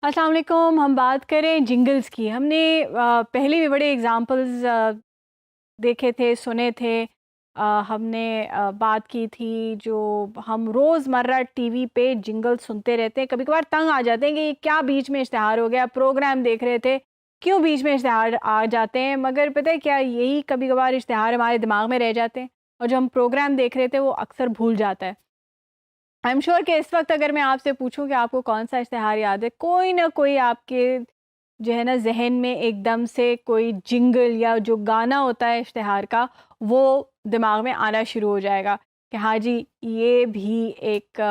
अस्सलाम वालेकुम। हम बात करें जिंगल्स की। हमने पहले भी बड़े एग्जांपल्स देखे थे, सुने थे। हमने बात की थी जो हम रोज़मर्रा टीवी पे जिंगल सुनते रहते हैं, कभी कभार तंग आ जाते हैं कि ये क्या बीच में इश्तिहार हो गया, प्रोग्राम देख रहे थे क्यों बीच में इश्तिहार आ जाते हैं। मगर पता है क्या, यही कभी कभार इश्तिहार हमारे दिमाग में रह जाते हैं और जो हम प्रोग्राम देख रहे थे वो अक्सर भूल जाता है। आई एम श्योर कि इस वक्त अगर मैं आपसे पूछूं कि आपको कौन सा इश्तिहार याद है, कोई ना कोई आपके जो है ना जहन में एकदम से कोई जिंगल या जो गाना होता है इश्तिहार का वो दिमाग में आना शुरू हो जाएगा कि हाँ जी, ये भी एक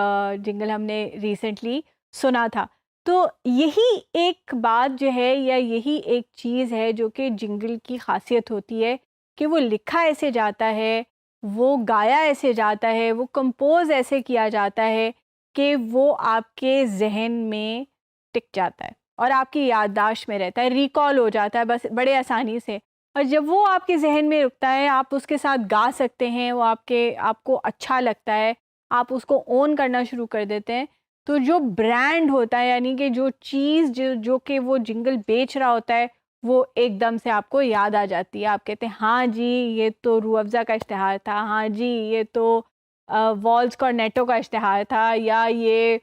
जिंगल हमने रिसेंटली सुना था। तो यही एक बात जो है या यही एक चीज़ है जो कि जिंगल की खासियत होती है कि वो लिखा ऐसे जाता है, वो गाया ऐसे जाता है, वो कंपोज ऐसे किया जाता है कि वो आपके ज़हन में टिक जाता है और आपकी याददाश्त में रहता है, रिकॉल हो जाता है बस बड़े आसानी से। और जब वो आपके ज़हन में रुकता है, आप उसके साथ गा सकते हैं, वो आपको अच्छा लगता है, आप उसको ओन करना शुरू कर देते हैं। तो जो ब्रांड होता है, यानी कि जो चीज़ जो जो कि वो जिंगल बेच रहा होता है, वो एकदम से आपको याद आ जाती है। आप कहते हैं हाँ जी, ये तो रूह अफ़ज़ा का इश्तिहार था, हाँ जी, ये तो वॉल्स कॉर्नेटो का इश्तिहार था, या ये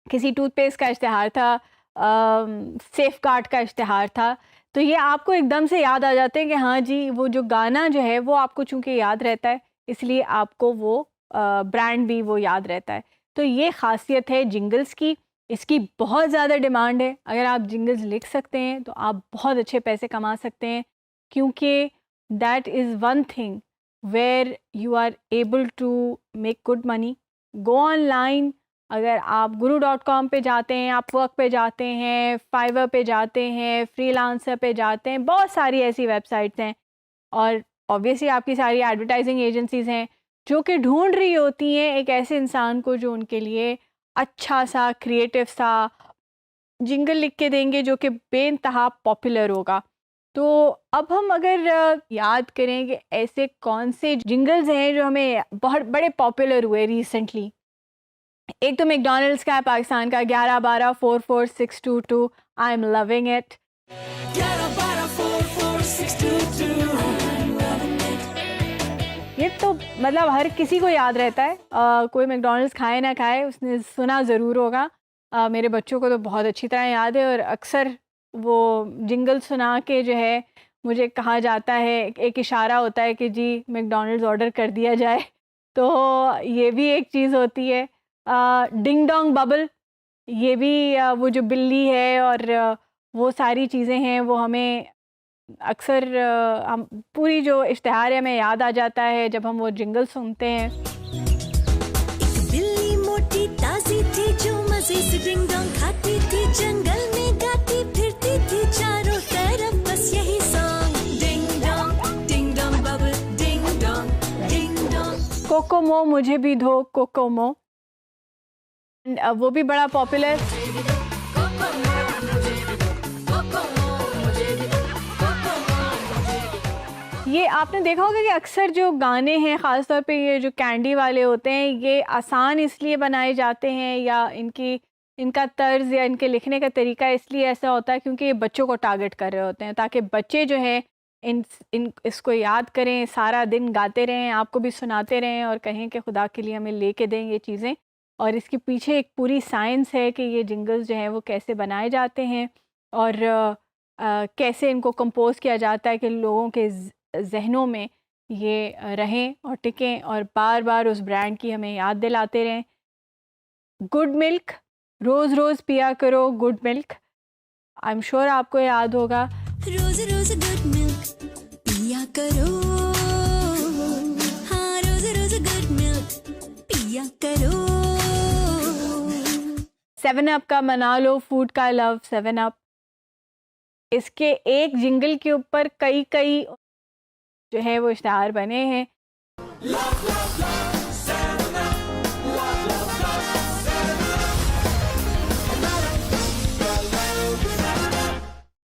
किसी टूथपेस्ट का इश्तिहार था, सेफ़गार्ड का इश्तिहार था। तो ये आपको एकदम से याद आ जाते हैं कि हाँ जी, वो जो गाना जो है वो आपको चूँकि याद रहता है, इसलिए आपको वो ब्रांड भी वो याद रहता है। तो ये ख़ासियत है जिंगल्स की। इसकी बहुत ज़्यादा डिमांड है। अगर आप जिंगल्स लिख सकते हैं तो आप बहुत अच्छे पैसे कमा सकते हैं, क्योंकि that is one thing where you are able to make good money. Go online, अगर आप guru.com पे जाते हैं, आप वर्क पे जाते हैं, फाइवर पे जाते हैं, फ्रीलांसर पे जाते हैं, बहुत सारी ऐसी वेबसाइट्स हैं। और ऑब्वियसली आपकी सारी एडवर्टाइजिंग एजेंसीज़ हैं जो कि ढूंढ रही होती हैं एक ऐसे इंसान को जो उनके लिए अच्छा सा क्रिएटिव सा जिंगल लिख के देंगे जो कि बेइंतहा पॉपुलर होगा। तो अब हम अगर याद करें कि ऐसे कौन से जिंगल्स हैं जो हमें बहुत बड़े पॉपुलर हुए रिसेंटली। एक तो मैकडॉनल्ड्स का है पाकिस्तान का, 11 12 4 4 6 2 2, आई एम लविंग इट। ये तो मतलब हर किसी को याद रहता है। कोई मैकडॉनल्ड्स खाए ना खाए, उसने सुना ज़रूर होगा। मेरे बच्चों को तो बहुत अच्छी तरह याद है और अक्सर वो जिंगल सुना के जो है मुझे कहा जाता है, एक इशारा होता है कि जी मैकडॉनल्ड्स ऑर्डर कर दिया जाए। तो ये भी एक चीज़ होती है। डिंग डोंग बबल, ये भी वो जो बिल्ली है और वो सारी चीज़ें हैं वो हमें अक्सर हम पूरी जो इश्तिहार है हमें याद आ जाता है जब हम वो जिंगल सुनते हैं। एक बिल्ली मोटी ताजी थी जो मजे से डिंग डोंग खाती थी, जंगल में गाती फिरती थी चारों तरफ बस यही song, ding dong bubble ding dong. Kokomo, मुझे भी दो कोकोमो, वो भी बड़ा पॉपुलर। ये आपने देखा होगा कि अक्सर जो गाने हैं, ख़ास तौर पे ये जो कैंडी वाले होते हैं, ये आसान इसलिए बनाए जाते हैं या इनका तर्ज़ या इनके लिखने का तरीका इसलिए ऐसा होता है क्योंकि ये बच्चों को टारगेट कर रहे होते हैं, ताकि बच्चे जो हैं इन इन इसको याद करें, सारा दिन गाते रहें, आपको भी सुनाते रहें और कहें कि खुदा के लिए हमें लेके दें ये चीज़ें। और इसके पीछे एक पूरी साइंस है कि ये जिंगल्स जो हैं वो कैसे बनाए जाते हैं और कैसे इनको कंपोज़ किया जाता है कि लोगों के ज़हनों में ये रहें और टिकें और बार-बार उस ब्रांड की हमें याद दिलाते रहें। गुड मिल्क, रोज़-रोज़ पिया करो good milk, I am sure आपको याद होगा। रोज रोज गुड मिल्क पिया करो, हाँ रोज रोज गुड मिल्क पिया करो। 7 अप का मना लो फूड का लव 7 अप, इसके एक जिंगल के ऊपर कई-कई जो है वो इश्तिहार बने हैं।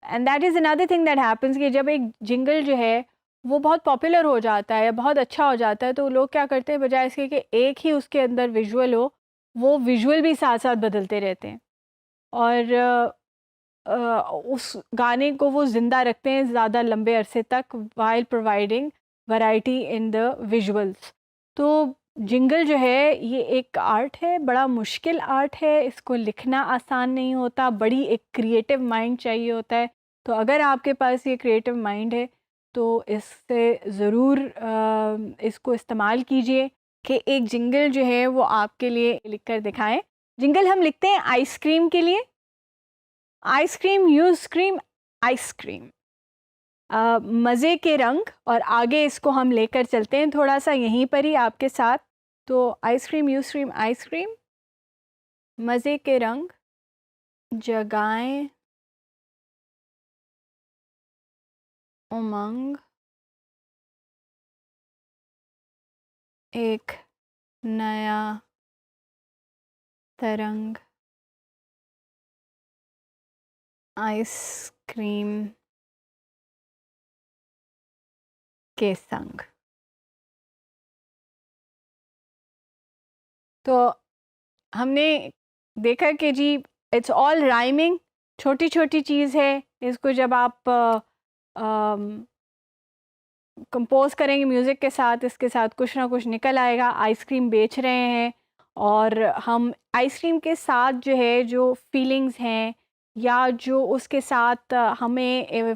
And that is another thing that happens कि जब एक जिंगल जो है वो बहुत पॉपुलर हो जाता है, बहुत अच्छा हो जाता है, तो लोग क्या करते हैं, बजाय इसके कि एक ही उसके अंदर विजुअल हो, वो विजुअल भी साथ साथ बदलते रहते हैं। और उस गाने को वो ज़िंदा रखते हैं ज़्यादा लंबे अरसे तक while providing variety in the visuals. तो जिंगल जो है ये एक आर्ट है, बड़ा मुश्किल आर्ट है, इसको लिखना आसान नहीं होता, बड़ी एक क्रिएटिव माइंड चाहिए होता है। तो अगर आपके पास ये क्रिएटिव माइंड है तो इससे ज़रूर इसको इस्तेमाल कीजिए कि एक जिंगल जो है वो आपके लिए लिख कर दिखाएं। जिंगल हम लिखते हैं आइसक्रीम के लिए, आइसक्रीम यूज क्रीम आइसक्रीम, मज़े के रंग, और आगे इसको हम लेकर चलते हैं थोड़ा सा यहीं पर ही आपके साथ। तो आइसक्रीम यूज क्रीम आइसक्रीम, मज़े के रंग जगाएं उमंग, एक नया तरंग आइसक्रीम के संग। तो हमने देखा कि जी इट्स ऑल राइमिंग, छोटी छोटी चीज़ है, इसको जब आप कंपोज करेंगे म्यूज़िक के साथ, इसके साथ कुछ ना कुछ निकल आएगा। आइसक्रीम बेच रहे हैं और हम आइसक्रीम के साथ जो है जो फीलिंग्स हैं या जो उसके साथ हमें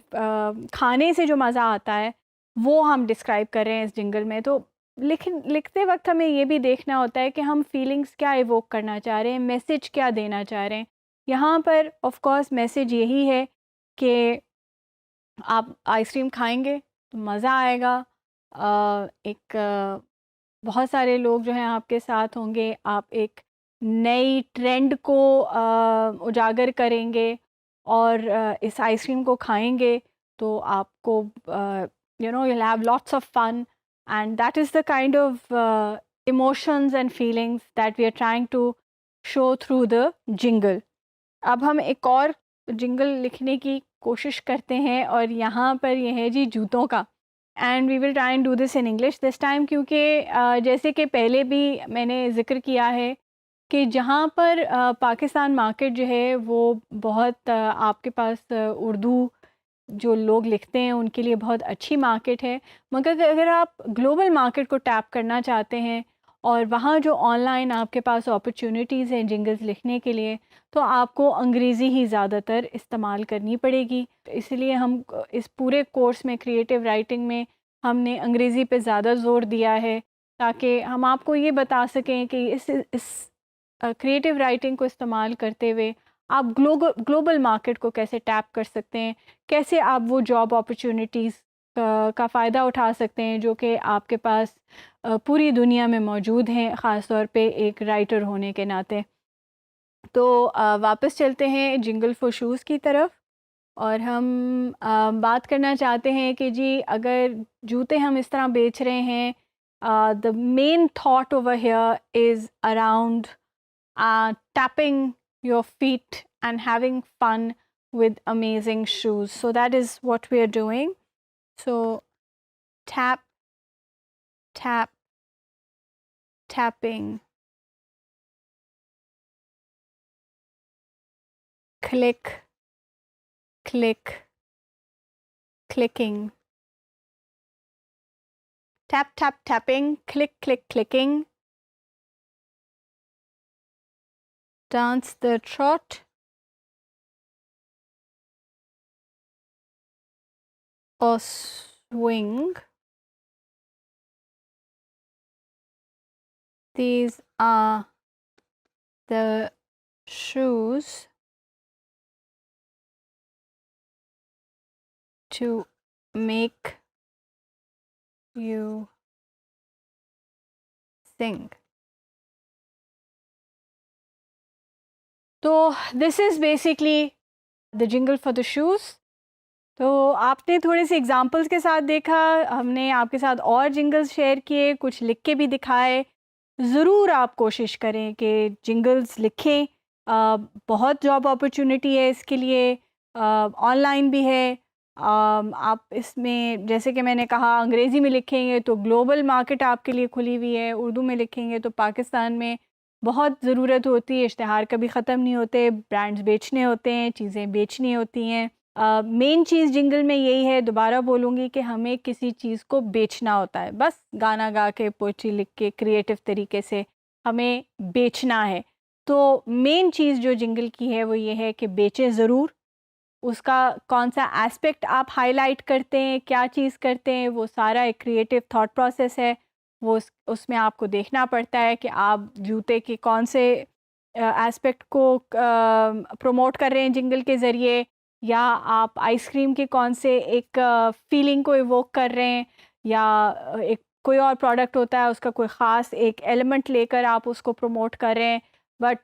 खाने से जो मज़ा आता है वो हम डिस्क्राइब कर रहे हैं इस जिंगल में। तो लिखते वक्त हमें ये भी देखना होता है कि हम फीलिंग्स क्या इवोक करना चाह रहे हैं, मैसेज क्या देना चाह रहे हैं। यहाँ पर ऑफ कोर्स मैसेज यही है कि आप आइसक्रीम खाएंगे तो मज़ा आएगा, बहुत सारे लोग जो हैं आपके साथ होंगे, आप एक नई ट्रेंड को उजागर करेंगे और इस आइसक्रीम को खाएंगे तो आपको you'll have lots of fun, and that is the kind of emotions and feelings that we are trying to show through the jingle. अब हम एक और जिंगल लिखने की कोशिश करते हैं और यहाँ पर यह है जी जूतों का, and we will try and do this in English this time, क्योंकि जैसे कि पहले भी मैंने ज़िक्र किया है कि जहाँ पर पाकिस्तान मार्केट जो है वो बहुत आपके पास उर्दू जो लोग लिखते हैं उनके लिए बहुत अच्छी मार्केट है, मगर अगर आप ग्लोबल मार्केट को टैप करना चाहते हैं और वहाँ जो ऑनलाइन आपके पास अपॉर्चुनिटीज़ हैं जिंगल्स लिखने के लिए, तो आपको अंग्रेज़ी ही ज़्यादातर इस्तेमाल करनी पड़ेगी। तो इसलिए हम इस पूरे कोर्स में क्रिएटिव राइटिंग में हमने अंग्रेज़ी पे ज़्यादा ज़ोर दिया है ताकि हम आपको ये बता सकें कि इस क्रिएटिव राइटिंग को इस्तेमाल करते हुए आप ग्लोबल मार्केट को कैसे टैप कर सकते हैं, कैसे आप वो जॉब अपॉर्चुनिटीज़ का फ़ायदा उठा सकते हैं जो कि आपके पास पूरी दुनिया में मौजूद हैं, ख़ास तौर पे एक राइटर होने के नाते। तो वापस चलते हैं जिंगल फॉर शूज़ की तरफ और हम बात करना चाहते हैं कि जी अगर जूते हम इस तरह बेच रहे हैं, the main thought over here is around tapping your feet and having fun with amazing shoes. So that is what we are doing. So tap, tap, tapping, click, click, clicking, tap, tap, tapping, click, click, clicking, dance the trot, or swing. These are the shoes to make you sing. तो this is basically the jingle for the shoes. तो आपने थोड़े से examples के साथ देखा, हमने आपके साथ और जिंगल्स शेयर किए, कुछ लिख के भी दिखाए। ज़रूर आप कोशिश करें कि जिंगल्स लिखें, बहुत जॉब अपॉर्चुनिटी है इसके लिए, ऑनलाइन भी है। आप इसमें जैसे कि मैंने कहा अंग्रेज़ी में लिखेंगे तो ग्लोबल मार्केट आपके लिए खुली हुई है, उर्दू में लिखेंगे तो पाकिस्तान में बहुत ज़रूरत होती है, इश्तिहार कभी ख़त्म नहीं होते, ब्रांड्स बेचने होते हैं, चीज़ें बेचनी होती हैं। मेन चीज़ जिंगल में यही है, दोबारा बोलूँगी, कि हमें किसी चीज़ को बेचना होता है, बस गाना गा के, पोइट्री लिख के, क्रिएटिव तरीके से हमें बेचना है। तो मेन चीज़ जो जिंगल की है वो ये है कि बेचें ज़रूर, उसका कौन सा एस्पेक्ट आप हाईलाइट करते हैं, क्या चीज़ करते हैं, वो सारा एक क्रिएटिव थॉट प्रोसेस है। वो उसमें आपको देखना पड़ता है कि आप जूते के कौन से एस्पेक्ट को प्रमोट कर रहे हैं जिंगल के ज़रिए, या आप आइसक्रीम के कौन से एक फीलिंग को इवोक कर रहे हैं, या एक कोई और प्रोडक्ट होता है उसका कोई ख़ास एक एलिमेंट लेकर आप उसको प्रमोट कर रहे हैं। But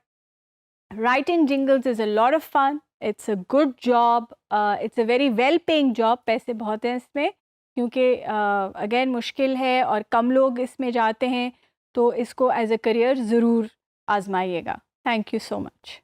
writing jingles is a lot of fun. It's a good job. It's a very well paying job. पैसे बहुत हैं इसमें, क्योंकि अगेन मुश्किल है और कम लोग इसमें जाते हैं, तो इसको एज अ करियर ज़रूर आजमाइएगा। Thank you so much.